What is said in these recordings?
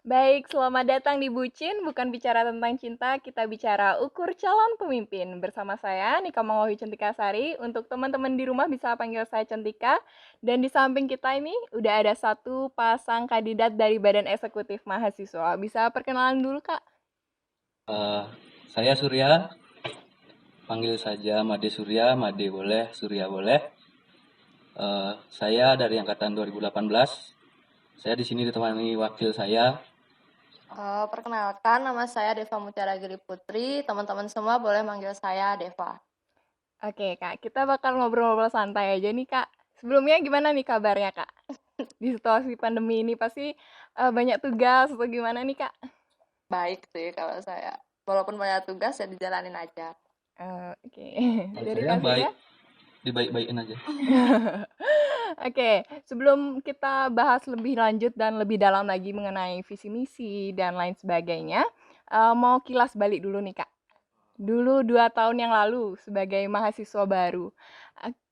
Baik, selamat datang di Bucin, bukan bicara tentang cinta, kita bicara ukur calon pemimpin. Bersama saya, Nika Mangohi Cantika Sari. Untuk teman-teman di rumah bisa panggil saya Cantika. Dan di samping kita ini udah ada satu pasang kandidat dari Badan Eksekutif Mahasiswa. Bisa perkenalan dulu, Kak? Eh, saya Surya, panggil saja Made Surya, Made boleh, Surya boleh. Saya dari angkatan 2018. Saya di sini ditemani wakil saya. Perkenalkan, nama saya Deva Mutiara Giri Putri. Teman-teman semua boleh manggil saya Deva. Oke, Kak. Kita bakal ngobrol-ngobrol santai aja nih, Kak. Sebelumnya gimana nih kabarnya, Kak? Di situasi pandemi ini pasti banyak tugas atau gimana nih, Kak? Baik sih kalau saya. Walaupun banyak tugas ya dijalanin aja. Oke. Kalau Dari saya Kak baik, Surya? dibaik-baikin aja. Oke, sebelum kita bahas lebih lanjut dan lebih dalam lagi mengenai visi misi dan lain sebagainya, mau kilas balik dulu nih Kak. Dulu 2 tahun yang lalu sebagai mahasiswa baru,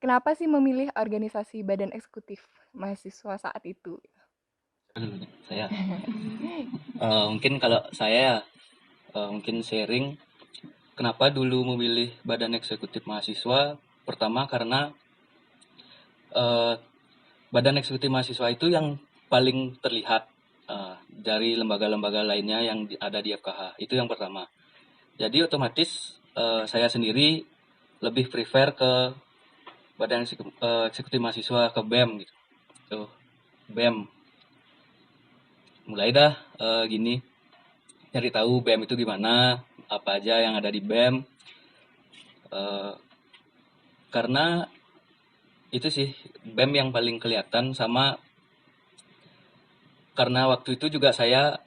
kenapa sih memilih organisasi badan eksekutif mahasiswa saat itu? Dulu saya. Mungkin kalau saya mungkin sharing kenapa dulu memilih Badan Eksekutif Mahasiswa. Pertama karena eh, Badan Eksekutif Mahasiswa itu yang paling terlihat dari lembaga-lembaga lainnya yang ada di FKH. Itu yang pertama. Jadi otomatis saya sendiri lebih prefer ke Badan Eksekutif Mahasiswa, ke BEM gitu. Tuh, BEM. Mulai dah gini, cari tahu BEM itu gimana, apa aja yang ada di BEM. Eh, karena itu sih BEM yang paling kelihatan, sama karena waktu itu juga saya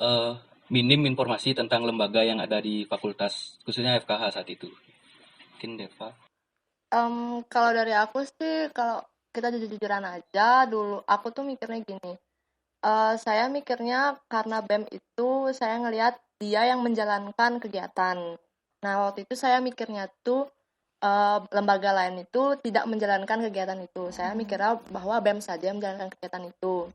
eh, minim informasi tentang lembaga yang ada di fakultas, khususnya FKH saat itu. Mungkin Deva. Kalau dari aku sih, kalau kita jujur-jujuran aja, dulu aku tuh mikirnya gini. Saya mikirnya karena BEM itu saya ngelihat dia yang menjalankan kegiatan. Nah, waktu itu saya mikirnya tuh lembaga lain itu tidak menjalankan kegiatan itu. Saya mikirnya bahwa BEM saja yang menjalankan kegiatan itu.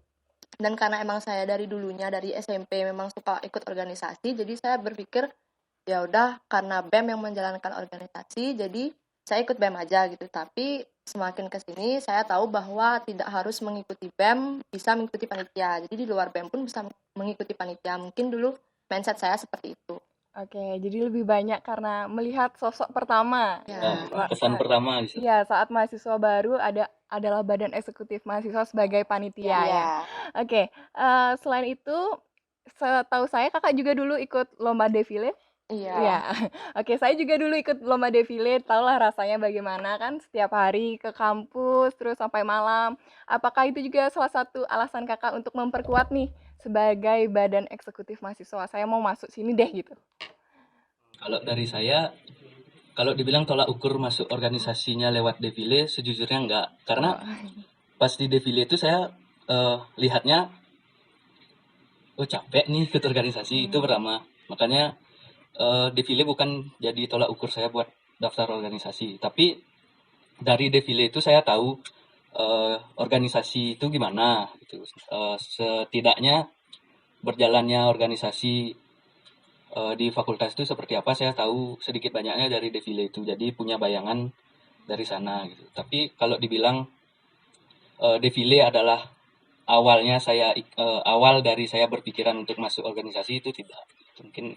Dan karena emang saya dari dulunya dari SMP memang suka ikut organisasi, jadi saya berpikir ya udah karena BEM yang menjalankan organisasi, jadi saya ikut BEM aja gitu. Tapi semakin ke sini saya tahu bahwa tidak harus mengikuti BEM, bisa mengikuti panitia. Jadi di luar BEM pun bisa mengikuti panitia. Mungkin dulu mindset saya seperti itu. Oke, jadi lebih banyak karena melihat sosok pertama. Ya, Kesan pertama bisa. Iya, saat mahasiswa baru adalah badan eksekutif mahasiswa sebagai panitia ya. ya, Oke, selain itu, setahu saya Kakak juga dulu ikut lomba defile? iya. Iya. Oke, saya juga dulu ikut lomba defile, tahulah rasanya bagaimana kan setiap hari ke kampus terus sampai malam. Apakah itu juga salah satu alasan Kakak untuk memperkuat nih sebagai badan eksekutif mahasiswa? Saya mau masuk sini deh gitu. Kalau dari saya, kalau dibilang tolak ukur masuk organisasinya lewat defile, sejujurnya enggak. Karena Oh. pas di defile itu saya lihatnya, oh capek nih ikut organisasi, itu pertama. Makanya defile bukan jadi tolak ukur saya buat daftar organisasi. Tapi dari defile itu saya tahu organisasi itu gimana gitu. Setidaknya berjalannya organisasi di fakultas itu seperti apa, saya tahu sedikit banyaknya dari defile itu. Jadi punya bayangan dari sana gitu. Tapi kalau dibilang defile adalah awal dari saya berpikiran untuk masuk organisasi, itu tidak. Mungkin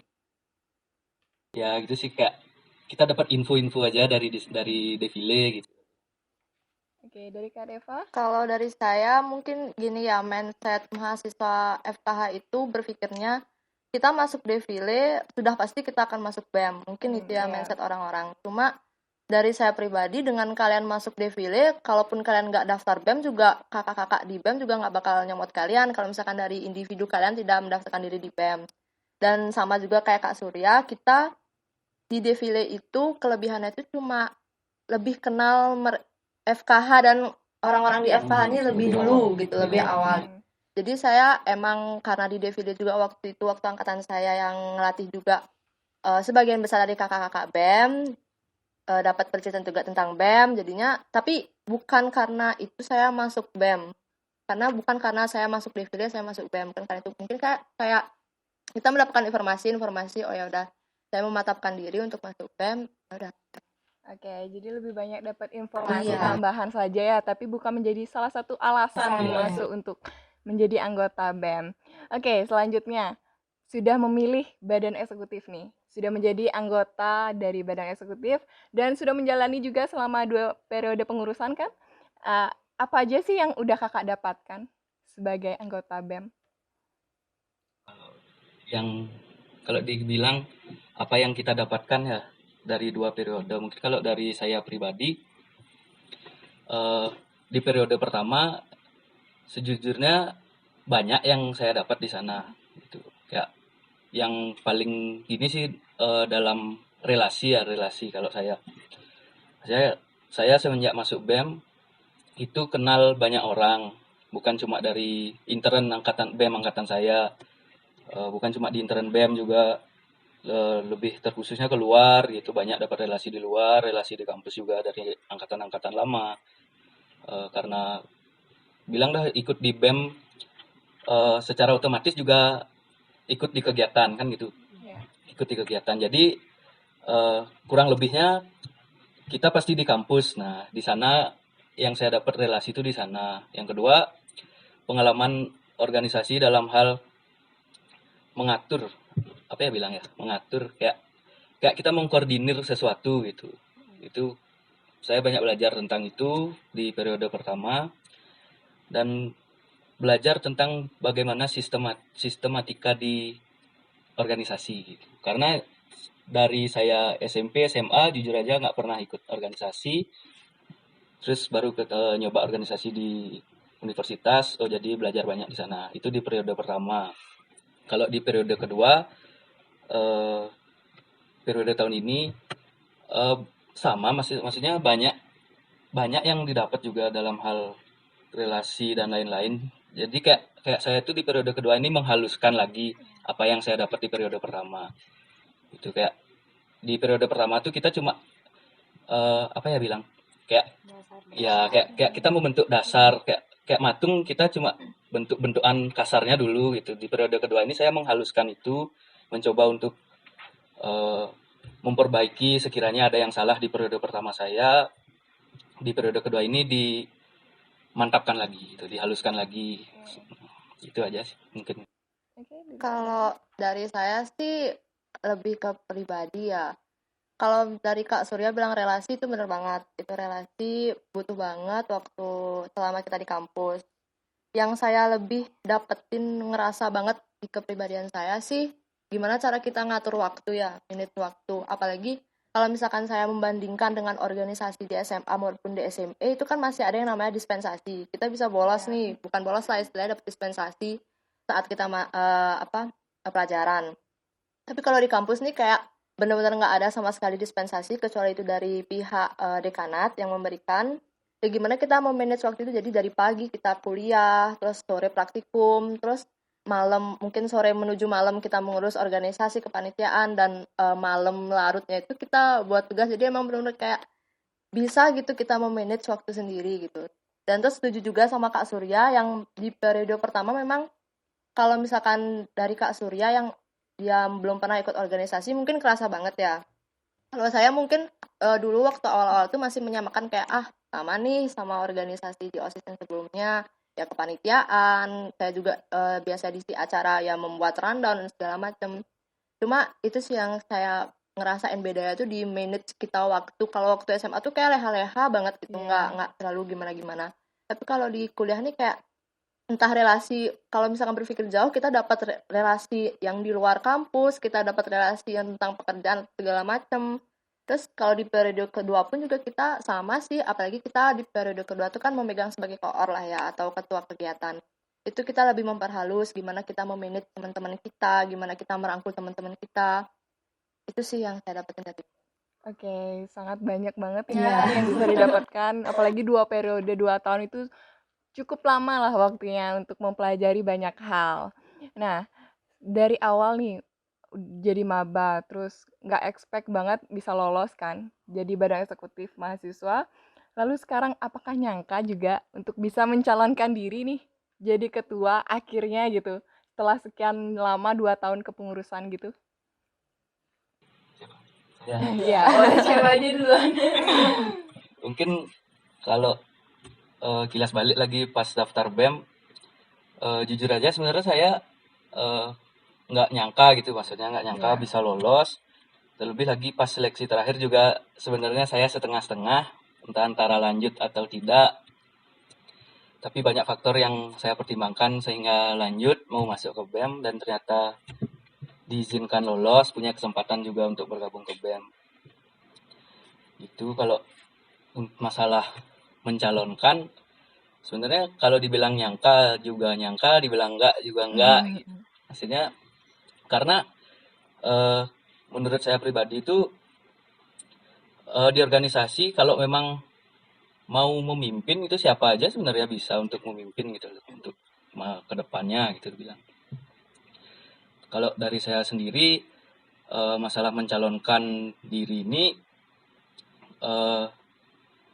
ya gitu sih, kayak kita dapat info-info aja dari defile gitu. Oke, dari Kak Deva? Kalau dari saya mungkin gini ya, mindset mahasiswa FKH itu berpikirnya kita masuk defile sudah pasti kita akan masuk BEM. Mungkin itu ya Iya. mindset orang-orang. Cuma dari saya pribadi, dengan kalian masuk defile, kalaupun kalian nggak daftar BEM juga, kakak-kakak di BEM juga nggak bakal nyemot kalian kalau misalkan dari individu kalian tidak mendaftarkan diri di BEM. Dan sama juga kayak Kak Surya, kita di defile itu kelebihannya itu cuma lebih kenal FKH dan orang-orang di FKH ini lebih dulu gitu, lebih awal. Jadi saya emang karena di defile juga waktu itu, waktu angkatan saya yang ngelatih juga sebagian besar dari kakak-kakak BEM, dapat perceraian juga tentang BEM, jadinya tapi bukan karena itu saya masuk BEM. bukan karena saya masuk DPD saya masuk BEM, kan karena itu mungkin kayak kita mendapatkan informasi oh ya udah saya mematapkan diri untuk masuk BEM, ya udah. Oke, jadi lebih banyak dapat informasi Iya. tambahan saja ya, tapi bukan menjadi salah satu alasan Iya. masuk untuk menjadi anggota BEM. Oke, selanjutnya sudah memilih badan eksekutif nih, sudah menjadi anggota dari badan eksekutif dan sudah menjalani juga selama 2 periode pengurusan kan? Apa aja sih yang udah kakak dapatkan sebagai anggota BEM? Yang kalau dibilang apa yang kita dapatkan ya dari 2 periode, mungkin kalau dari saya pribadi di periode pertama sejujurnya banyak yang saya dapat di sana gitu. Kayak yang paling ini sih dalam relasi kalau saya semenjak masuk BEM itu kenal banyak orang, bukan cuma dari intern angkatan BEM angkatan saya, bukan cuma di intern BEM juga, lebih terkhususnya keluar gitu, banyak dapat relasi di luar, relasi di kampus juga dari angkatan-angkatan lama. Karena bilang dah ikut di BEM secara otomatis juga ikut di kegiatan kan gitu, Ya. ikut di kegiatan. Jadi kurang lebihnya kita pasti di kampus. Nah, di sana yang saya dapat relasi itu di sana. Yang kedua, pengalaman organisasi dalam hal mengatur, apa ya bilang ya, mengatur kayak kita mengkoordinir sesuatu gitu. Itu saya banyak belajar tentang itu di periode pertama dan belajar tentang bagaimana sistematika di organisasi gitu. Karena dari saya SMP, SMA jujur aja nggak pernah ikut organisasi. Terus baru nyoba organisasi di universitas, jadi belajar banyak di sana. Itu di periode pertama. Kalau di periode kedua, eh, periode tahun ini sama, maksudnya banyak yang didapat juga dalam hal relasi dan lain-lain. Jadi kayak saya tuh di periode kedua ini menghaluskan lagi apa yang saya dapat di periode pertama. Itu kayak di periode pertama tuh kita cuma apa ya bilang, kayak kayak kita membentuk dasar, kayak matung kita cuma bentuk-bentukan kasarnya dulu gitu. Di periode kedua ini saya menghaluskan itu, mencoba untuk eh, memperbaiki sekiranya ada yang salah di periode pertama saya. Di periode kedua ini dimantapkan lagi gitu, dihaluskan lagi. Itu aja sih mungkin. Kalau dari saya sih lebih ke pribadi ya. Kalau dari Kak Surya bilang relasi itu bener banget. Itu relasi butuh banget waktu selama kita di kampus. Yang saya lebih dapetin ngerasa banget di kepribadian saya sih gimana cara kita ngatur waktu ya, menit waktu. Apalagi kalau misalkan saya membandingkan dengan organisasi di SMA maupun di SMA itu kan masih ada yang namanya dispensasi. Kita bisa bolos nih, bukan bolos lah istilahnya, dapat dispensasi saat kita pelajaran. Tapi kalau di kampus nih kayak benar-benar nggak ada sama sekali dispensasi kecuali itu dari pihak dekanat yang memberikan. Ya gimana kita mau manage waktu itu, jadi dari pagi kita kuliah, terus sore praktikum, terus malam mungkin sore menuju malam kita mengurus organisasi kepanitiaan dan malam larutnya itu kita buat tugas. Jadi emang benar-benar kayak bisa gitu kita memanage waktu sendiri gitu. Dan terus setuju juga sama Kak Surya yang di periode pertama memang kalau misalkan dari Kak Surya yang dia belum pernah ikut organisasi mungkin kerasa banget ya. Kalau saya mungkin dulu waktu awal-awal tuh masih menyamakan kayak sama nih sama organisasi di OSIS yang sebelumnya, ya kepanitiaan, saya juga biasa diisi acara ya membuat rundown dan segala macam. Cuma itu sih yang saya ngerasain bedanya tuh di manage kita waktu. Kalau waktu SMA tuh kayak leha-leha banget gitu, nggak terlalu gimana-gimana. Tapi kalau di kuliah nih kayak entah relasi, kalau misalkan berpikir jauh kita dapat relasi yang di luar kampus, kita dapat relasi yang tentang pekerjaan segala macam. Terus kalau di periode kedua pun juga kita sama sih, apalagi kita di periode kedua tuh kan memegang sebagai koor lah ya atau ketua kegiatan. Itu kita lebih memperhalus gimana kita memanage teman-teman kita, gimana kita merangkul teman-teman kita. Itu sih yang saya dapetin dari. Oke, sangat banyak banget ya yang bisa didapatkan. Apalagi 2 periode, 2 tahun itu cukup lama lah waktunya untuk mempelajari banyak hal. Nah, dari awal nih jadi maba, terus nggak expect banget bisa lolos kan, jadi badan eksekutif mahasiswa. Lalu sekarang apakah nyangka juga untuk bisa mencalonkan diri nih jadi ketua akhirnya gitu setelah sekian lama 2 tahun kepengurusan gitu? Ya, Ya, boleh siapa aja duluan. mungkin kalau kilas balik lagi pas daftar BEM, jujur aja sebenarnya saya eh, nggak nyangka gitu, maksudnya nggak nyangka Ya. bisa lolos. Terlebih lagi pas seleksi terakhir juga sebenarnya saya setengah-setengah, entah antara lanjut atau tidak. Tapi banyak faktor yang saya pertimbangkan sehingga lanjut mau masuk ke BEM dan ternyata diizinkan lolos, punya kesempatan juga untuk bergabung ke BEM. Itu kalau masalah mencalonkan, sebenarnya kalau dibilang nyangka juga nyangka, dibilang enggak juga enggak. Gitu. Maksudnya karena menurut saya pribadi itu di organisasi kalau memang mau memimpin itu siapa aja sebenarnya bisa untuk memimpin gitu untuk ke depannya gitu bilang. Kalau dari saya sendiri masalah mencalonkan diri ini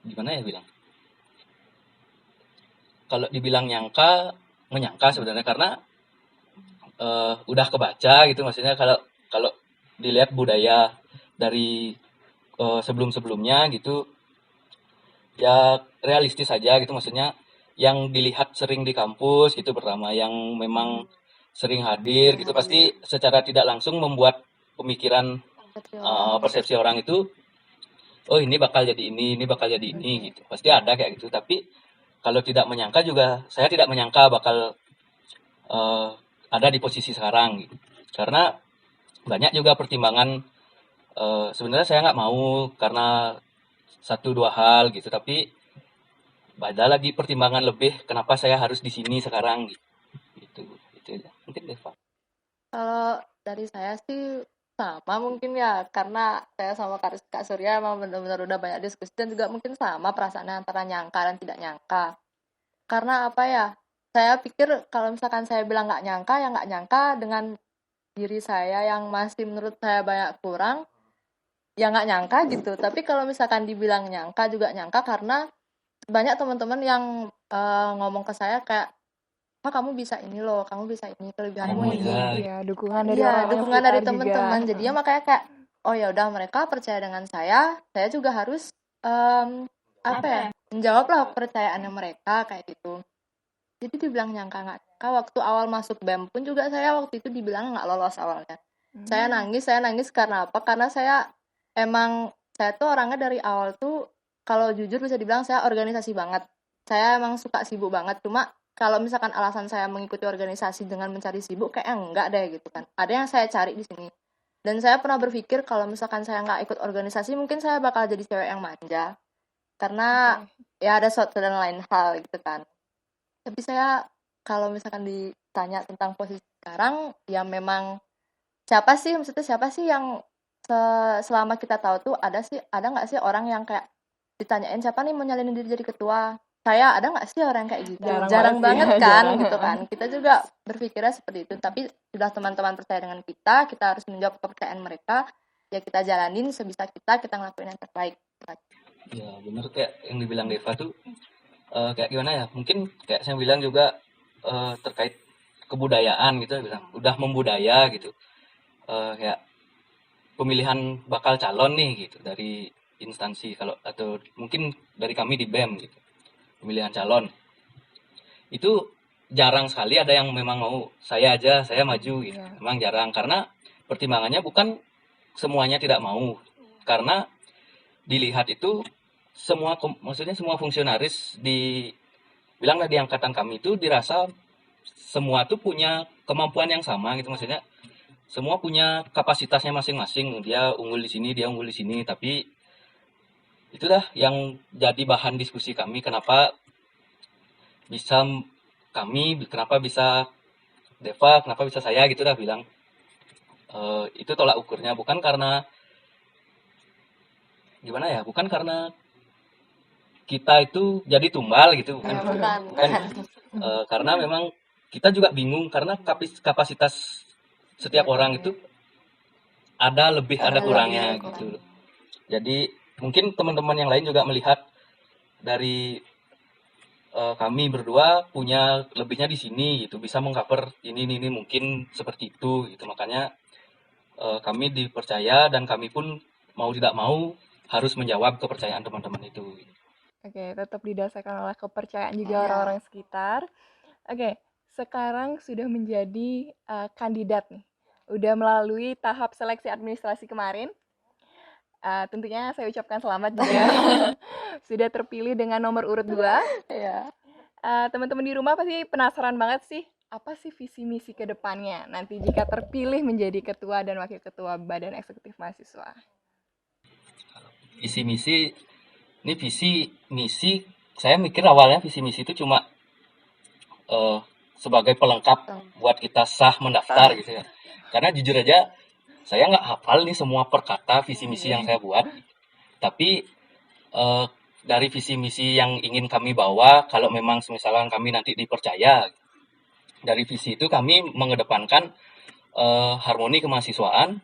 gimana ya bilang? Kalau dibilang nyangka, menyangka sebenarnya karena udah kebaca gitu, maksudnya kalau kalau dilihat budaya dari sebelum-sebelumnya gitu ya realistis aja gitu, maksudnya yang dilihat sering di kampus gitu pertama yang memang sering hadir gitu pasti secara tidak langsung membuat pemikiran persepsi orang itu oh ini bakal jadi ini bakal jadi ini gitu pasti ada kayak gitu. Tapi kalau tidak menyangka juga saya tidak menyangka bakal ada di posisi sekarang gitu. Karena banyak juga pertimbangan sebenarnya saya nggak mau karena satu dua hal gitu, tapi ada lagi pertimbangan lebih kenapa saya harus di sini sekarang gitu. Itu aja. Mungkin Deva. Kalau dari saya sih sama mungkin ya, karena saya sama Kak Surya emang benar-benar udah banyak diskusi dan juga mungkin sama perasaannya antara nyangka dan tidak nyangka. Karena apa ya, saya pikir kalau misalkan saya bilang nggak nyangka, ya nggak nyangka dengan diri saya yang masih menurut saya banyak kurang, ya nggak nyangka gitu. Tapi kalau misalkan dibilang nyangka juga nyangka karena banyak teman-teman yang ngomong ke saya kayak, "Pak, kamu bisa ini loh, kamu bisa ini, kelebihanmu Oh ini." ya, Iya, dukungan dari Iya, orang-orang dukungan dari sekitar juga. teman-teman. Jadinya makanya kayak, oh ya udah mereka percaya dengan saya juga harus apa ya? Menjawablah kepercayaannya mereka kayak gitu. Jadi dibilang nyangka nggak nyangka, waktu awal masuk BEM pun juga saya waktu itu dibilang nggak lolos awalnya. Saya nangis karena apa? Karena saya tuh orangnya dari awal tuh kalau jujur bisa dibilang saya organisasi banget. Saya emang suka sibuk banget. Cuma kalau misalkan alasan saya mengikuti organisasi dengan mencari sibuk kayak enggak deh gitu kan. Ada yang saya cari di sini. Dan saya pernah berpikir kalau misalkan saya nggak ikut organisasi mungkin saya bakal jadi cewek yang manja. Karena ya ada suatu dan lain hal gitu kan. Tapi saya kalau misalkan ditanya tentang posisi sekarang, ya memang maksudnya siapa sih yang selama kita tahu tuh ada nggak sih orang yang kayak ditanyain siapa nih mau nyalonin diri jadi ketua? Saya ada nggak sih orang kayak gitu? Jarang banget banget sih, kan jarang. gitu kan. Kita juga berpikirnya seperti itu. Tapi sudah teman-teman percaya dengan kita harus menjawab kepercayaan mereka. Ya kita jalanin sebisa kita ngelakuin yang terbaik. ya benar kayak yang dibilang Deva tuh kayak gimana ya? Mungkin kayak saya bilang juga terkait kebudayaan gitu bilang udah membudaya gitu. Kayak pemilihan bakal calon nih gitu dari instansi kalau atau mungkin dari kami di BEM gitu. Pemilihan calon. Itu jarang sekali ada yang memang mau saya maju gitu. Iya. Memang jarang karena pertimbangannya bukan semuanya tidak mau. Karena dilihat itu maksudnya semua fungsionaris bilanglah di angkatan kami itu dirasa semua tuh punya kemampuan yang sama gitu, maksudnya semua punya kapasitasnya masing-masing, dia unggul di sini dia unggul di sini. Tapi itulah yang jadi bahan diskusi kami kenapa bisa kenapa bisa Deva kenapa bisa saya gitu dah bilang itu tolak ukurnya bukan karena gimana ya, bukan karena kita itu jadi tumbal gitu, bukan, Ya, gitu. bukan. Karena memang kita juga bingung karena kapasitas setiap orang itu ada lebih ada kurangnya gitu. Jadi mungkin teman-teman yang lain juga melihat dari kami berdua punya lebihnya di sini gitu, bisa mengcover ini mungkin seperti itu gitu. Makanya kami dipercaya dan kami pun mau tidak mau harus menjawab kepercayaan teman-teman itu. Oke, tetap didasarkan oleh kepercayaan juga Iya. orang-orang sekitar. Oke, sekarang sudah menjadi kandidat nih. Udah melalui tahap seleksi administrasi kemarin. Tentunya saya ucapkan selamat juga. Sudah terpilih dengan nomor urut 2. Iya. Teman-teman di rumah pasti penasaran banget sih, apa sih visi misi ke depannya nanti jika terpilih menjadi ketua dan wakil ketua Badan Eksekutif Mahasiswa. Visi misi, ini visi misi, saya mikir awalnya visi misi itu cuma sebagai pelengkap buat kita sah mendaftar gitu ya. Karena jujur aja saya nggak hafal nih semua perkata visi misi yang saya buat. Tapi dari visi misi yang ingin kami bawa, kalau memang misalkan kami nanti dipercaya, dari visi itu kami mengedepankan harmoni kemahasiswaan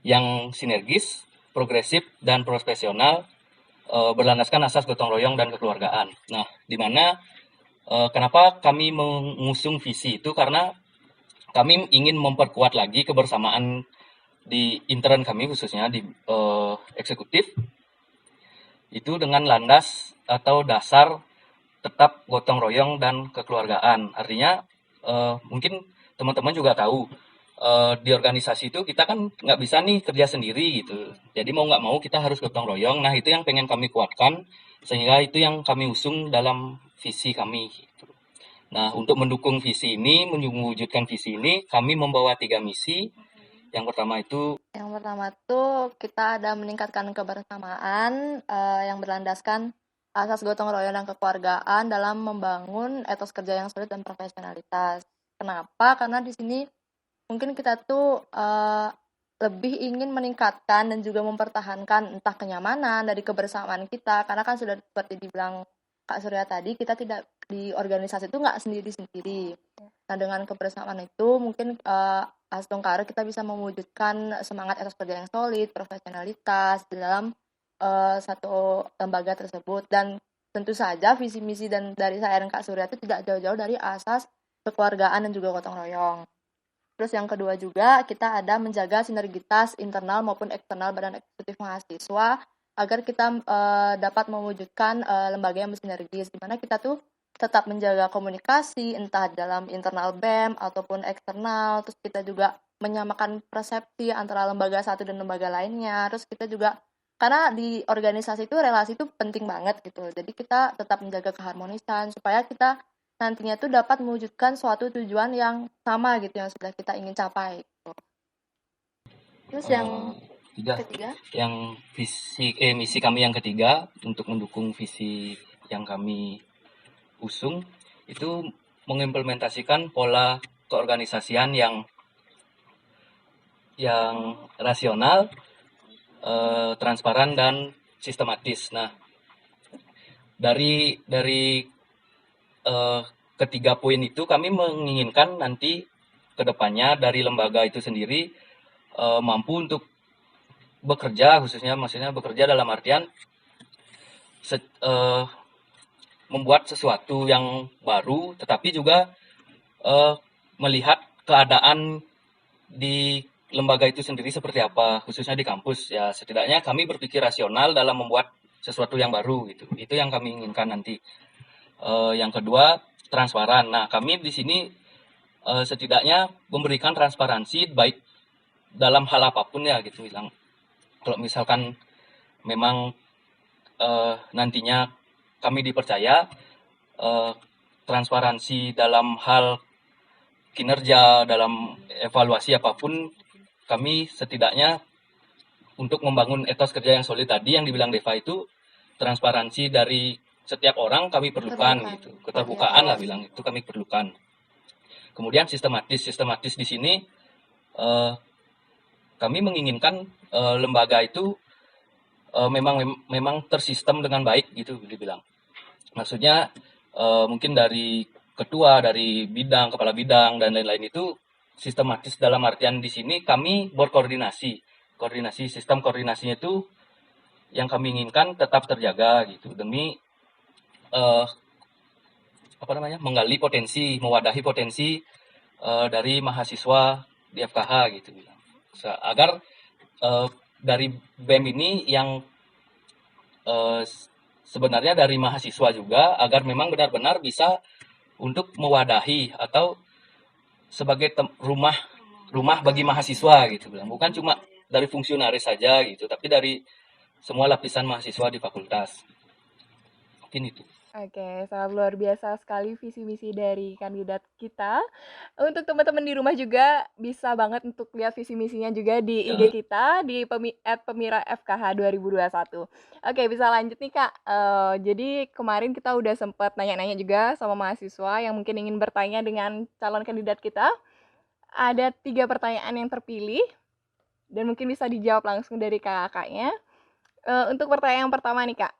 yang sinergis, progresif, dan profesional, berlandaskan asas gotong royong dan kekeluargaan. Nah, di mana kenapa kami mengusung visi itu, karena kami ingin memperkuat lagi kebersamaan di intern kami, khususnya di eksekutif, itu dengan landas atau dasar tetap gotong royong dan kekeluargaan. Artinya mungkin teman-teman juga tahu, di organisasi itu kita kan nggak bisa nih kerja sendiri gitu. Jadi mau nggak mau kita harus gotong royong. Nah, itu yang pengen kami kuatkan, sehingga itu yang kami usung dalam visi kami gitu. Nah, untuk mendukung visi ini, mewujudkan visi ini, kami membawa 3 misi. Yang pertama itu tuh kita ada meningkatkan kebersamaan yang berlandaskan asas gotong royong dan kekeluargaan dalam membangun etos kerja yang solid dan profesionalitas. Kenapa? Karena di sini mungkin kita tuh lebih ingin meningkatkan dan juga mempertahankan entah kenyamanan dari kebersamaan kita, karena kan sudah seperti dibilang Kak Surya tadi, kita tidak di organisasi itu nggak sendiri-sendiri. Nah, dengan kebersamaan itu mungkin Asdongkara kita bisa mewujudkan semangat etos kerja yang solid, profesionalitas di dalam satu lembaga tersebut. Dan tentu saja visi misi dan dari saya dan Kak Surya itu tidak jauh-jauh dari asas kekeluargaan dan juga gotong royong. Terus yang kedua juga kita ada menjaga sinergitas internal maupun eksternal Badan Eksekutif Mahasiswa agar kita dapat mewujudkan lembaga yang bersinergis, di mana kita tuh tetap menjaga komunikasi entah dalam internal BEM ataupun eksternal. Terus kita juga menyamakan persepsi antara lembaga satu dan lembaga lainnya. Terus kita juga, karena di organisasi itu relasi itu penting banget gitu, jadi kita tetap menjaga keharmonisan supaya kita nantinya tuh dapat mewujudkan suatu tujuan yang sama gitu yang sudah kita ingin capai gitu. Terus yang ketiga, yang misi kami yang ketiga untuk mendukung visi yang kami usung itu mengimplementasikan pola keorganisasian yang rasional, transparan dan sistematis. Nah, dari ketiga poin itu kami menginginkan nanti kedepannya dari lembaga itu sendiri mampu untuk bekerja, maksudnya bekerja dalam artian membuat sesuatu yang baru, tetapi juga melihat keadaan di lembaga itu sendiri seperti apa, khususnya di kampus. Ya, setidaknya kami berpikir rasional dalam membuat sesuatu yang baru gitu. Itu yang kami inginkan nanti. Yang kedua, transparan. Nah, kami di sini setidaknya memberikan transparansi baik dalam hal apapun ya gitu bilang. Kalau misalkan memang nantinya kami dipercaya, transparansi dalam hal kinerja, dalam evaluasi apapun, kami setidaknya untuk membangun etos kerja yang solid tadi yang dibilang Deva itu, transparansi dari setiap orang kami perlukan gitu, keterbukaan lah bilang itu kami perlukan. Kemudian sistematis di sini kami menginginkan lembaga itu memang tersistem dengan baik gitu dibilang. Maksudnya mungkin dari ketua, dari bidang, kepala bidang dan lain-lain itu sistematis dalam artian di sini kami berkoordinasi. Sistem koordinasinya itu yang kami inginkan tetap terjaga gitu demi menggali potensi, mewadahi potensi dari mahasiswa di FKH gitu bilang. Agar dari BEM ini yang sebenarnya dari mahasiswa juga, agar memang benar-benar bisa untuk mewadahi atau sebagai rumah bagi mahasiswa gitu bilang. Bukan cuma dari fungsionaris saja gitu, tapi dari semua lapisan mahasiswa di fakultas. Mungkin itu. Oke, sangat luar biasa sekali visi misi dari kandidat kita. Untuk teman-teman di rumah juga bisa banget untuk lihat visi misinya juga di IG kita di @pemira_fkh 2021. Oke, bisa lanjut nih Kak. Jadi kemarin kita udah sempat nanya-nanya juga sama mahasiswa yang mungkin ingin bertanya dengan calon kandidat kita. Ada 3 pertanyaan yang terpilih dan mungkin bisa dijawab langsung dari kakaknya. Untuk pertanyaan yang pertama nih Kak.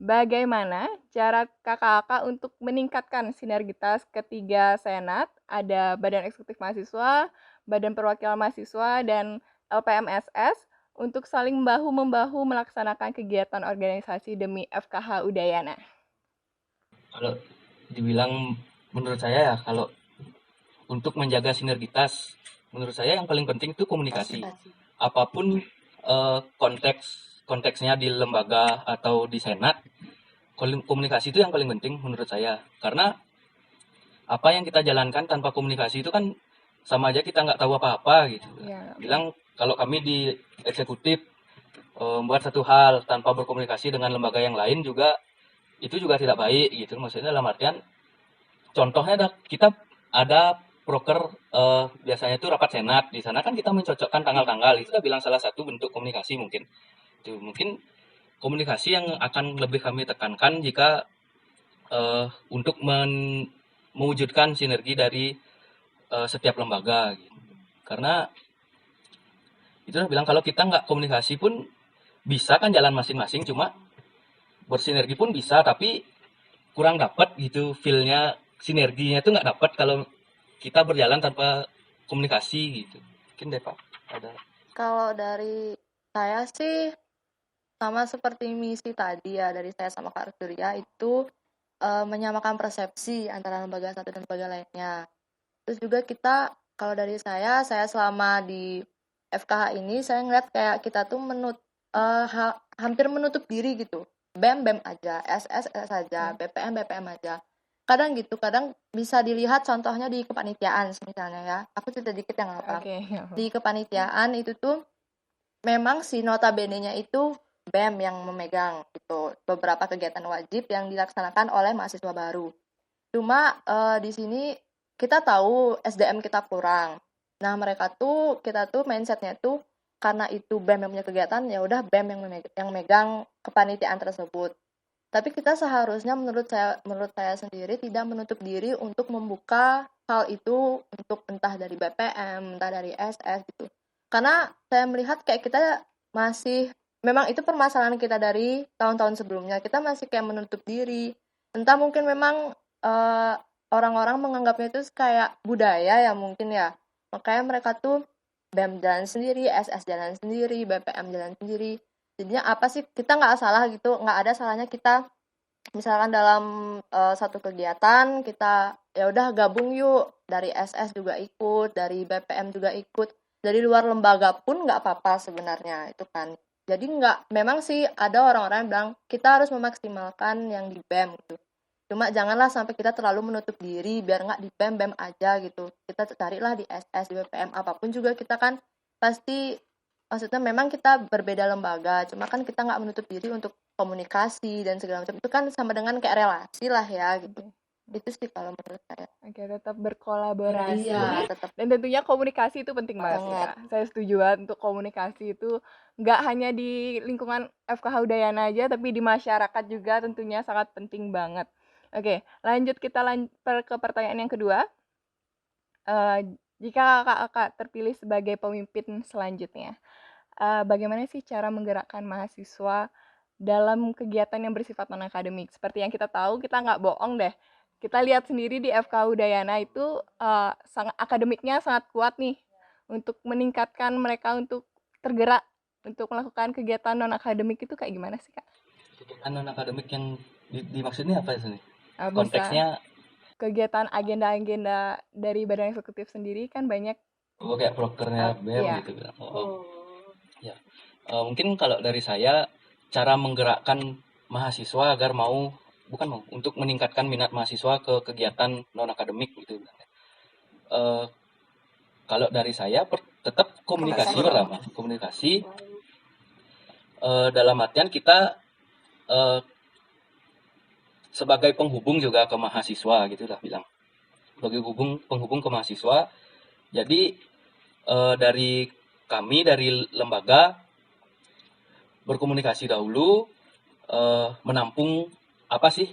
Bagaimana cara kakak-kakak untuk meningkatkan sinergitas ketiga senat, ada Badan Eksekutif Mahasiswa, Badan Perwakilan Mahasiswa, dan LPMSS untuk saling membahu-membahu melaksanakan kegiatan organisasi demi FKH Udayana? Kalau dibilang menurut saya ya, kalau untuk menjaga sinergitas, menurut saya yang paling penting itu komunikasi. Apapun konteksnya di lembaga atau di senat, komunikasi itu yang paling penting menurut saya. Karena apa yang kita jalankan tanpa komunikasi itu kan sama aja kita nggak tahu apa-apa gitu. Ya, Bilang kalau kami di eksekutif membuat satu hal tanpa berkomunikasi dengan lembaga yang lain juga, itu juga tidak baik gitu. Maksudnya dalam artian, contohnya kita ada proker biasanya itu rapat senat. Di sana kan kita mencocokkan tanggal-tanggal. Itu udah bilang salah satu bentuk komunikasi mungkin. Itu mungkin komunikasi yang akan lebih kami tekankan jika untuk mewujudkan sinergi dari setiap lembaga gitu. Karena itu udah bilang kalau kita nggak komunikasi pun bisa kan jalan masing-masing, cuma bersinergi pun bisa, tapi kurang dapat gitu feel-nya, sinerginya itu nggak dapat kalau kita berjalan tanpa komunikasi gitu. Mungkin deh Pak ada. Kalau dari saya sih sama seperti misi tadi ya dari saya sama Kak Arturia itu menyamakan persepsi antara lembaga satu dan lembaga lainnya. Terus juga kita kalau dari saya selama di FKH ini saya ngeliat kayak kita tuh hampir menutup diri gitu. BEM aja, SS saja, BPM aja. Kadang gitu, kadang bisa dilihat contohnya di kepanitiaan misalnya ya. Aku cerita dikit yang apa. Oke. Di kepanitiaan itu tuh memang si notabene-nya itu BEM yang memegang gitu. Beberapa kegiatan wajib yang dilaksanakan oleh mahasiswa baru. Cuma di sini kita tahu SDM kita kurang. Nah, kita tuh mindsetnya tuh karena itu BEM yang punya kegiatan, ya udah BEM yang megang kepanitiaan tersebut. Tapi kita seharusnya menurut saya sendiri tidak menutup diri untuk membuka hal itu untuk entah dari BPM, entah dari SS gitu. Karena saya melihat kayak kita masih memang itu permasalahan kita dari tahun-tahun sebelumnya. Kita masih kayak menutup diri. Entah mungkin memang orang-orang menganggapnya itu kayak budaya ya mungkin ya. Makanya mereka tuh BEM jalan sendiri, SS jalan sendiri, BPM jalan sendiri. Jadinya apa sih, kita nggak salah gitu, nggak ada salahnya kita misalkan dalam satu kegiatan kita ya udah gabung yuk, dari SS juga ikut, dari BPM juga ikut, dari luar lembaga pun nggak apa-apa sebenarnya itu kan. Jadi memang sih ada orang-orang yang bilang kita harus memaksimalkan yang di BEM gitu. Cuma janganlah sampai kita terlalu menutup diri biar nggak di BEM aja gitu. Kita carilah di SS, di BPM, apapun juga kita kan pasti, maksudnya memang kita berbeda lembaga, cuma kan kita nggak menutup diri untuk komunikasi dan segala macam. Itu kan sama dengan kayak relasi lah ya gitu. Itu sih kalau menurut saya. Oke, tetap berkolaborasi. Iya, tetap Dan tentunya komunikasi itu penting banget sih, banget. Kak. Saya setuju banget untuk komunikasi itu nggak hanya di lingkungan FKH Udayana aja, tapi di masyarakat juga tentunya sangat penting banget. Oke, lanjut kita ke pertanyaan yang kedua. Jika kakak terpilih sebagai pemimpin selanjutnya, bagaimana sih cara menggerakkan mahasiswa dalam kegiatan yang bersifat non-akademik? Seperti yang kita tahu, kita nggak bohong deh. Kita lihat sendiri di FK Udayana itu akademiknya sangat kuat nih untuk meningkatkan mereka untuk tergerak untuk melakukan kegiatan non-akademik itu kayak gimana sih, Kak? Kegiatan non akademik yang dimaksudnya apa sih? Bisa Konteksnya kegiatan agenda-agenda dari badan eksekutif sendiri kan banyak. Oh, kayak prokernya BEM Iya. gitu bilang. Ya. Mungkin kalau dari saya, cara menggerakkan mahasiswa agar untuk meningkatkan minat mahasiswa ke kegiatan non akademik gitu. Kalau dari saya tetap komunikasi pertama, komunikasi dalam artian kita sebagai penghubung juga ke mahasiswa gitu lah bilang, sebagai penghubung ke mahasiswa. Jadi dari kami dari lembaga berkomunikasi dahulu, menampung apa sih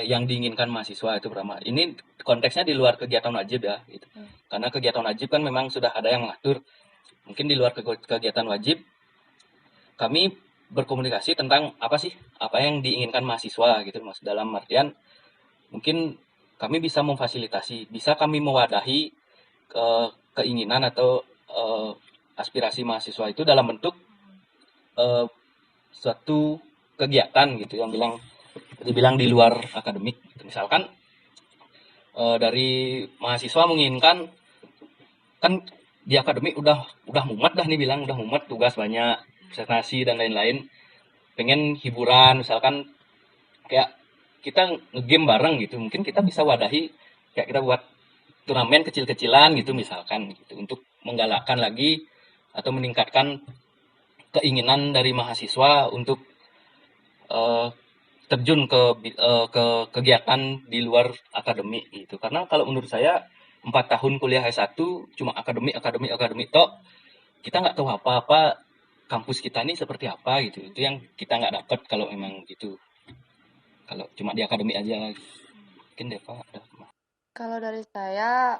yang diinginkan mahasiswa itu pertama. Ini konteksnya di luar kegiatan wajib ya, gitu. Karena kegiatan wajib kan memang sudah ada yang mengatur. Mungkin di luar kegiatan wajib, kami berkomunikasi tentang apa yang diinginkan mahasiswa gitu, Mas. Dalam artian mungkin kami bisa memfasilitasi, bisa kami mewadahi keinginan atau aspirasi mahasiswa itu dalam bentuk suatu kegiatan gitu yang dibilang di luar akademik. Misalkan dari mahasiswa menginginkan, kan di akademik udah mumet dah nih, udah mumet, tugas banyak, presentasi dan lain-lain, pengen hiburan, misalkan kayak kita ngegame bareng gitu, mungkin kita bisa wadahi kayak kita buat turnamen kecil-kecilan gitu misalkan gitu, untuk menggalakkan lagi atau meningkatkan keinginan dari mahasiswa untuk terjun ke kegiatan di luar akademik gitu. Karena kalau menurut saya 4 tahun kuliah S1 cuma akademik tok, kita nggak tahu apa-apa kampus kita ini seperti apa gitu. Itu yang kita nggak dapat kalau memang gitu. Kalau cuma di akademik aja. Mungkin Deva ada. Kalau dari saya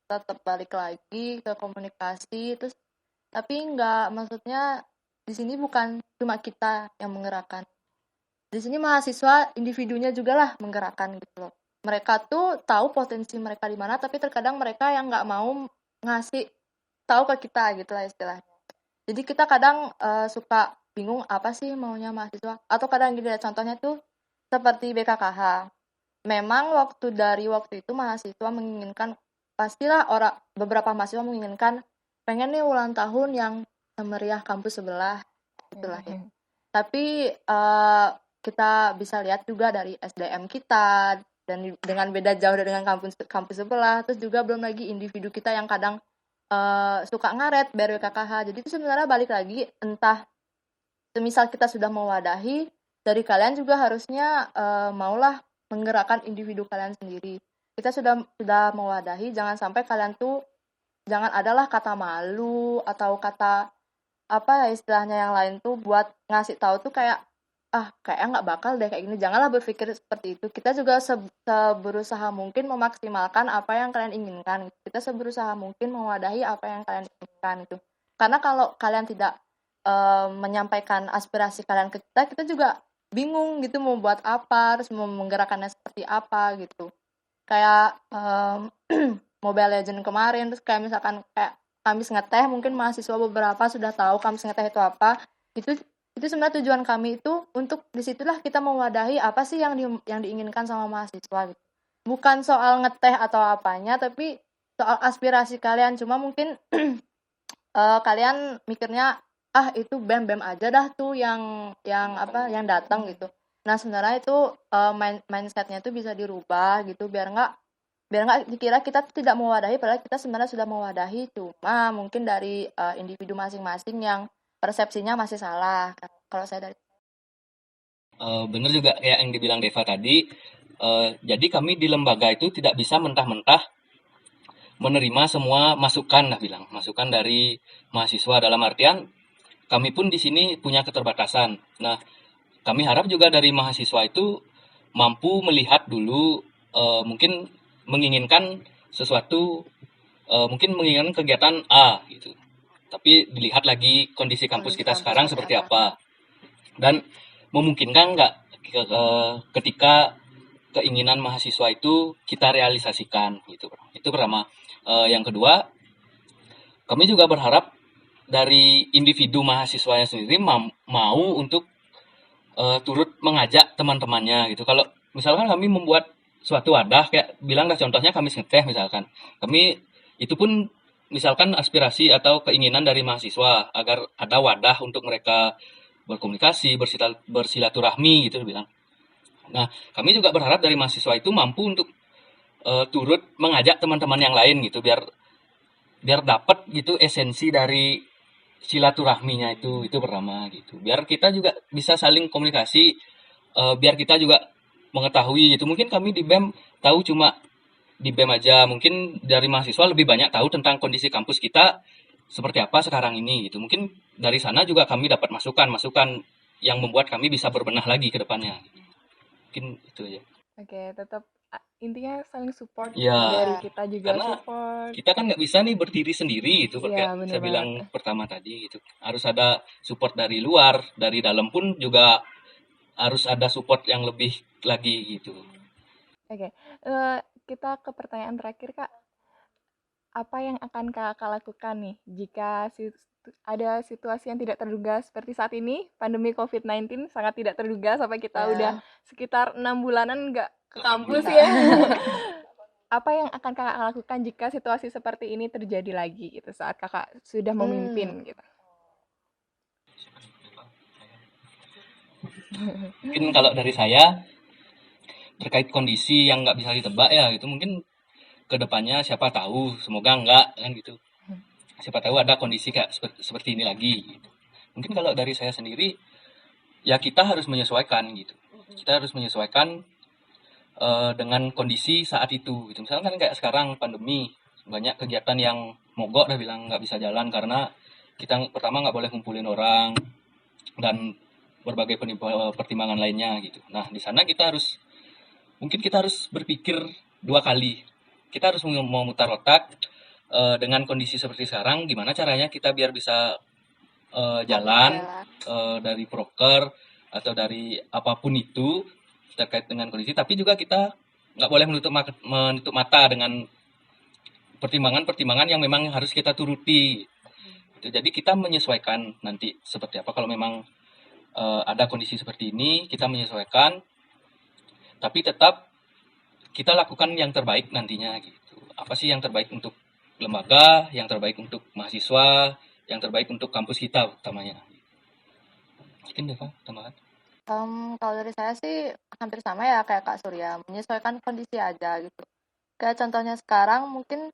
tetap balik lagi ke komunikasi, terus tapi maksudnya di sini bukan cuma kita yang menggerakkan. Di sini mahasiswa individunya juga lah menggerakkan gitu loh. Mereka tuh tahu potensi mereka di mana, tapi terkadang mereka yang nggak mau ngasih tahu ke kita gitu lah istilahnya. Jadi kita kadang suka bingung apa sih maunya mahasiswa. Atau kadang gini, contohnya tuh seperti BKKH. Memang waktu itu mahasiswa menginginkan, pastilah beberapa mahasiswa menginginkan pengen nih ulang tahun yang semeriah kampus sebelah itulah ya. Tapi kita bisa lihat juga dari SDM kita, dan dengan beda jauh dengan kampus sebelah, terus juga belum lagi individu kita yang kadang suka ngaret bayar BKKH. Jadi itu sebenarnya balik lagi, entah semisal kita sudah mewadahi, dari kalian juga harusnya maulah menggerakkan individu kalian sendiri. Kita sudah mewadahi, jangan sampai kalian tuh jangan adalah kata malu atau kata apa ya istilahnya yang lain tuh buat ngasih tahu tuh kayak kayaknya nggak bakal deh kayak gini. Janganlah berpikir seperti itu. Kita juga berusaha mungkin memaksimalkan apa yang kalian inginkan. Kita berusaha mungkin mewadahi apa yang kalian inginkan itu. Karena kalau kalian tidak menyampaikan aspirasi kalian ke kita, kita juga bingung gitu mau buat apa, terus mau menggerakkannya seperti apa gitu. Kayak Mobile Legends kemarin, terus kayak misalkan kayak Kamis Ngeteh, mungkin mahasiswa beberapa sudah tahu Kamis Ngeteh itu apa. Itu sebenarnya tujuan kami itu untuk disitulah kita mewadahi apa sih yang diinginkan sama mahasiswa gitu. Bukan soal ngeteh atau apanya, tapi soal aspirasi kalian. Cuma mungkin kalian mikirnya itu BEM aja dah tuh yang datang gitu. Nah sebenarnya itu mindsetnya itu bisa dirubah gitu, biar nggak dikira kita tidak mewadahi, padahal kita sebenarnya sudah mewadahi, cuma mungkin dari individu masing-masing yang persepsinya masih salah. Kalau saya dari Bener juga kayak yang dibilang Deva tadi. Jadi kami di lembaga itu tidak bisa mentah-mentah menerima semua masukan dari mahasiswa, dalam artian kami pun di sini punya keterbatasan. Nah, kami harap juga dari mahasiswa itu mampu melihat dulu, mungkin menginginkan sesuatu, mungkin menginginkan kegiatan A gitu. Tapi dilihat lagi kondisi kampus kita sekarang seperti apa. Dan memungkinkan nggak ketika keinginan mahasiswa itu kita realisasikan gitu. Itu pertama. Yang kedua, kami juga berharap dari individu mahasiswanya sendiri mau untuk turut mengajak teman-temannya gitu. Kalau misalkan kami membuat suatu wadah kayak bilang dah contohnya kami ngeteh misalkan. Kami itu pun misalkan aspirasi atau keinginan dari mahasiswa agar ada wadah untuk mereka berkomunikasi, bersilaturahmi gitu bilang. Nah, kami juga berharap dari mahasiswa itu mampu untuk turut mengajak teman-teman yang lain gitu biar biar dapat gitu esensi dari silaturahminya itu pertama gitu. Biar kita juga bisa saling komunikasi, biar kita juga mengetahui gitu. Mungkin kami di BEM tahu cuma di BEM aja, mungkin dari mahasiswa lebih banyak tahu tentang kondisi kampus kita seperti apa sekarang ini gitu. Mungkin dari sana juga kami dapat masukan-masukan yang membuat kami bisa berbenah lagi ke depannya. Mungkin itu aja. Oke, tetap intinya saling support Ya, dari kita juga karena support. kita kan nggak bisa nih berdiri sendiri itu Iya, kayak bener saya bilang banget. pertama tadi gitu. Harus ada support dari luar, dari dalam pun juga harus ada support yang lebih lagi gitu. Oke, kita ke pertanyaan terakhir, Kak. Apa yang akan Kakak lakukan nih jika ada situasi yang tidak terduga seperti saat ini, pandemi COVID-19 sangat tidak terduga sampai kita udah Ya. sekitar 6 bulanan nggak ke kampus Nah, ya. Apa yang akan Kakak lakukan jika situasi seperti ini terjadi lagi gitu saat Kakak sudah memimpin gitu? Mungkin kalau dari saya terkait kondisi yang nggak bisa ditebak ya gitu mungkin kedepannya siapa tahu semoga enggak kan gitu siapa tahu ada kondisi kayak seperti ini lagi gitu. Mungkin kalau dari saya sendiri ya kita harus menyesuaikan gitu kita harus menyesuaikan dengan kondisi saat itu gitu misalkan kayak sekarang pandemi banyak kegiatan yang mogok udah bilang nggak bisa jalan karena kita pertama nggak boleh ngumpulin orang dan berbagai pertimbangan lainnya gitu. Nah di sana mungkin kita harus berpikir dua kali. Kita harus memutar otak dengan kondisi seperti sekarang, gimana caranya kita biar bisa jalan dari proker atau dari apapun itu terkait dengan kondisi. Tapi juga kita nggak boleh menutup mata dengan pertimbangan-pertimbangan yang memang harus kita turuti. Jadi kita menyesuaikan nanti seperti apa. Kalau memang ada kondisi seperti ini, kita menyesuaikan. Tapi tetap kita lakukan yang terbaik nantinya gitu. Apa sih yang terbaik untuk lembaga, yang terbaik untuk mahasiswa, yang terbaik untuk kampus kita utamanya. Mungkin Deva tambahan. Kalau dari saya sih hampir sama ya kayak Kak Surya, menyesuaikan kondisi aja gitu. Kayak contohnya sekarang mungkin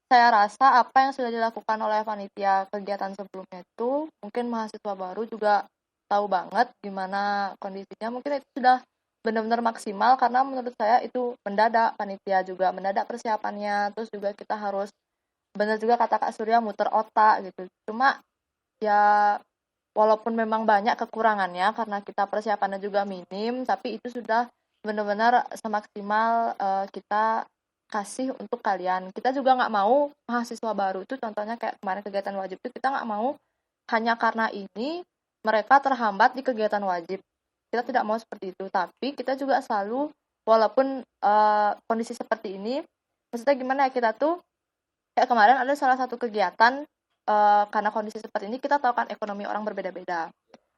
saya rasa apa yang sudah dilakukan oleh panitia kegiatan sebelumnya itu mungkin mahasiswa baru juga tahu banget gimana kondisinya. Mungkin itu sudah benar-benar maksimal karena menurut saya itu mendadak, panitia juga mendadak persiapannya. Terus juga kita harus benar juga kata Kak Surya muter otak gitu. Cuma ya walaupun memang banyak kekurangannya karena kita persiapannya juga minim, tapi itu sudah benar-benar semaksimal kita kasih untuk kalian. Kita juga nggak mau mahasiswa baru itu contohnya kayak kemarin kegiatan wajib itu kita nggak mau hanya karena ini mereka terhambat di kegiatan wajib. Kita tidak mau seperti itu, tapi kita juga selalu walaupun kondisi seperti ini, maksudnya gimana ya kita tuh kayak kemarin ada salah satu kegiatan karena kondisi seperti ini kita tahu kan ekonomi orang berbeda-beda.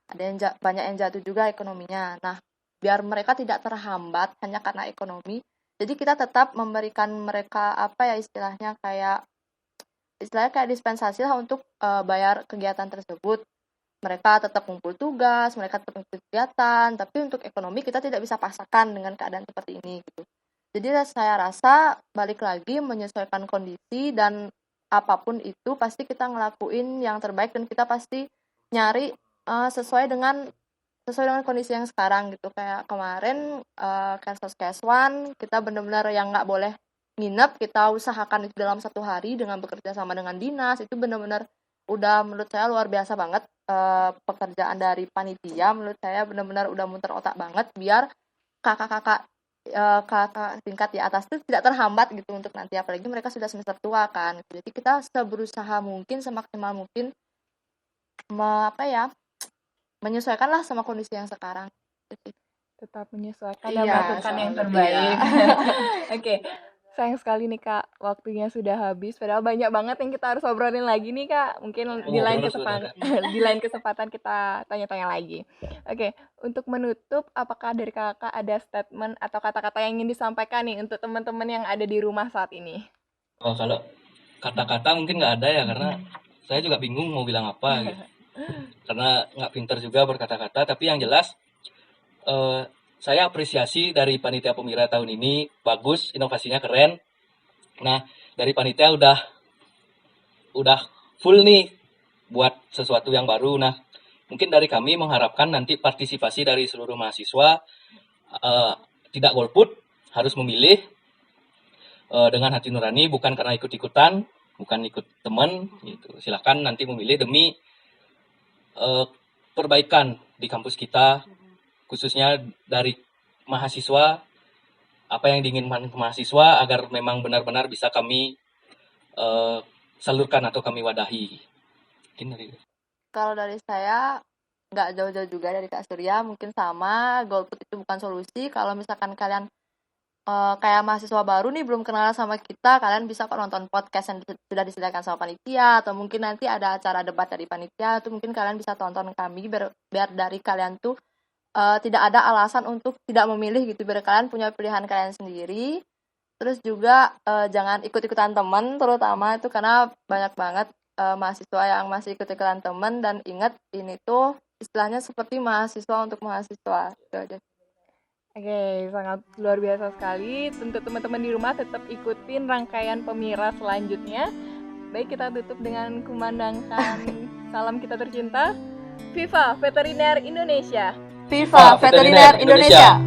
Ada yang banyak yang jatuh juga ekonominya. Nah, biar mereka tidak terhambat hanya karena ekonomi, jadi kita tetap memberikan mereka apa ya istilahnya kayak dispensasi lah untuk bayar kegiatan tersebut. Mereka tetap kumpul tugas, mereka tetap ikut kegiatan, tapi untuk ekonomi kita tidak bisa paksakan dengan keadaan seperti ini gitu. Jadi saya rasa balik lagi menyesuaikan kondisi dan apapun itu pasti kita ngelakuin yang terbaik dan kita pasti nyari sesuai dengan kondisi yang sekarang gitu. Kayak kemarin Kes One kita benar-benar yang nggak boleh nginep, kita usahakan itu dalam 1 hari dengan bekerja sama dengan dinas. Itu benar-benar udah menurut saya luar biasa banget pekerjaan dari panitia. Menurut saya benar-benar udah muter otak banget biar kakak-kakak kakak tingkat di atas itu tidak terhambat gitu untuk nanti, apalagi mereka sudah semester tua kan. Jadi kita seberusaha mungkin, semaksimal mungkin menyesuaikan lah sama kondisi yang sekarang. Tetap menyesuaikan dan Iya, melakukan yang selalu. terbaik. Iya. Oke, Sayang sekali nih Kak, waktunya sudah habis. Padahal banyak banget yang kita harus obrolin lagi nih Kak. Mungkin di lain Ngobrol kesempatan, sebenarnya. di lain kesempatan kita tanya-tanya lagi. Oke, untuk menutup, apakah dari Kakak ada statement atau kata-kata yang ingin disampaikan nih untuk teman-teman yang ada di rumah saat ini? Oh, kalau kata-kata mungkin nggak ada ya, karena saya juga bingung mau bilang apa gitu. Karena nggak pinter juga berkata-kata, tapi yang jelas saya apresiasi dari panitia Pemira tahun ini, bagus, inovasinya keren. Nah, dari panitia udah full nih buat sesuatu yang baru. Nah, mungkin dari kami mengharapkan nanti partisipasi dari seluruh mahasiswa tidak golput, harus memilih dengan hati nurani, bukan karena ikut-ikutan, bukan ikut teman gitu. Silakan nanti memilih demi perbaikan di kampus kita, khususnya dari mahasiswa, apa yang diinginkan ke mahasiswa agar memang benar-benar bisa kami salurkan atau kami wadahi. Mungkin dari Kalau dari saya nggak jauh-jauh juga dari Kak Surya, mungkin sama, golput itu bukan solusi. Kalau misalkan kalian kayak mahasiswa baru nih belum kenal sama kita, kalian bisa kok nonton podcast yang sudah disediakan sama panitia, atau mungkin nanti ada acara debat dari panitia, itu mungkin kalian bisa tonton kami biar dari kalian tuh tidak ada alasan untuk tidak memilih gitu, biar kalian punya pilihan kalian sendiri. Terus juga jangan ikut-ikutan teman, terutama itu karena banyak banget mahasiswa yang masih ikut-ikutan teman, dan ingat ini tuh istilahnya seperti mahasiswa untuk mahasiswa. Itu aja. Oke, sangat luar biasa sekali. Untuk teman-teman di rumah tetap ikutin rangkaian Pemira selanjutnya. Baik, kita tutup dengan kumandangkan salam kita tercinta. Viva Veteriner Indonesia. Viva Veteriner Indonesia.